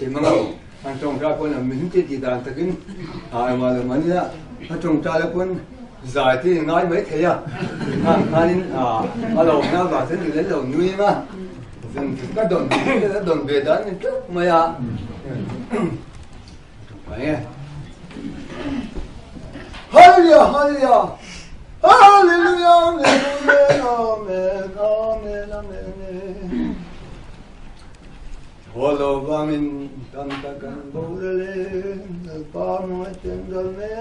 chỉ mà anh trồng ra con là mình chỉ đàn ta kinh mà là mình á anh trồng ra là con giải thì ngay mấy thế à anh lâu nào vào thế thì lấy lâu nuôi mà dân các đồn về đó nên trước mày à vậy Hallelujah, hallelujah, hallelujah, amen, amen, amen. Holo vamin tantakan bolele, pamo etendalme.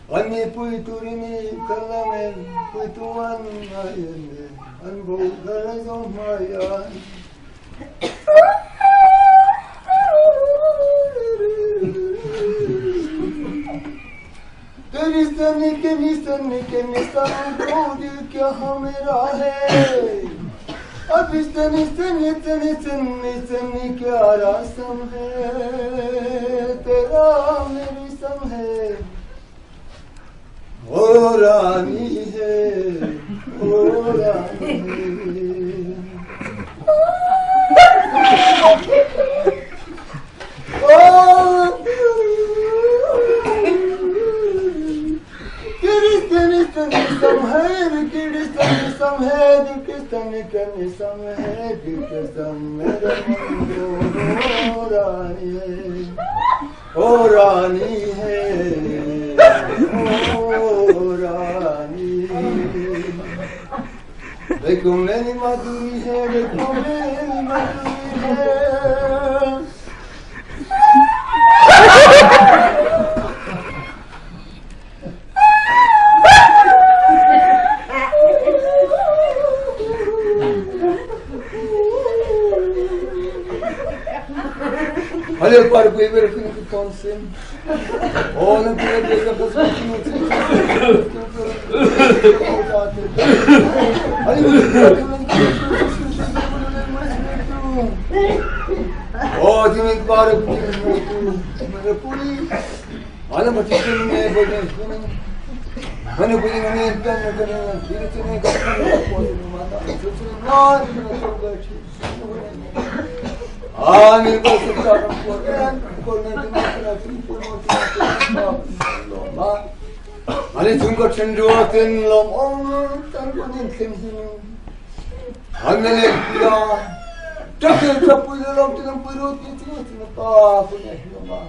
Ani puiturini kalamen, puituan ayene, an bolele mayan. Kenisten कोई क्या हमेरा है अब इस्तन क्या रस्म है तेरा मेरी सम है ओ रानी है ओ रानी ओ रानी है ओ रानी देखो मेरी मधुरी है देखो मेरी मधुरी है Olha para o primeiro filme que aconteceu. Olha para o primeiro Ani bersejarah Quran, Quran Ani jungko cenduatin lom tanpa nintin Ani dia Tapi terpuji lom tidak perut itu apa punya lomba.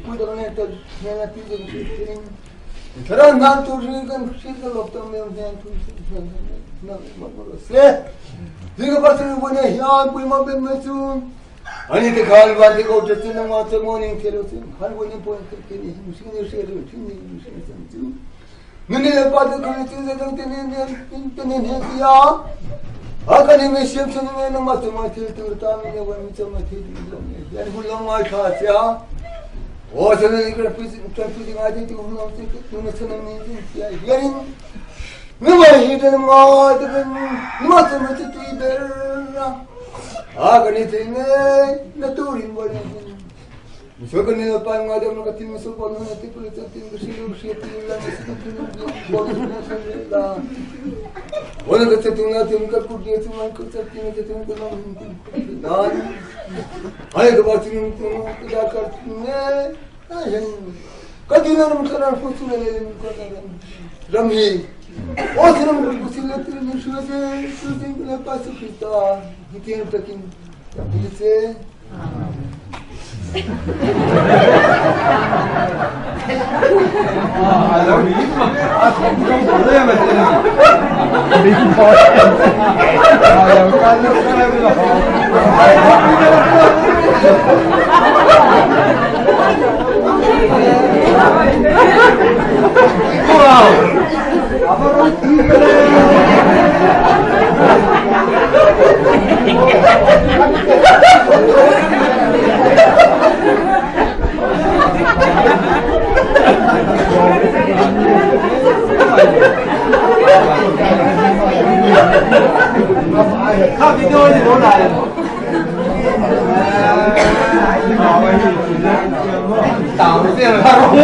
Kuda kan itu nela tiga tiga. Terang nanti orang kan sih lom tu memang tu nak malu. Jika pasal punya hian punya mabel macam Ani te khal baati ko jatna ma to morning thelo se har woni point ke ni mushkil se ro thini mushkil samchu mene le baat ko ni chize to tene ne kiya akani me shem chune me no ma to ma thil to ta me ne wa mi to ma thil ni yan bulo ma kha cha o chane ni kra pisi ma di tu no se ke tu ne chane ni kiya yarin me ma hi de ma de ma to ma tu berra Agani tine naturin bari. Misogani na pa nga daw nakatin mo sa pano na tipo ito tin gusto siya tila na sa tin bodi na sa la. Wala ka tin natin ka kudi ito man ko sa tin ito ko lang dan. Ay ka ba tin ko da ka ne. Ay kadina naman ka na futu na ko Rami. O sinam ko sila tin ni susin na paso kita. Kita takin pilih Alam ini aku bukan boleh macam ni. Wow. Apa roti? Khắp đi đôi thì nó lại tạo cái tiền là không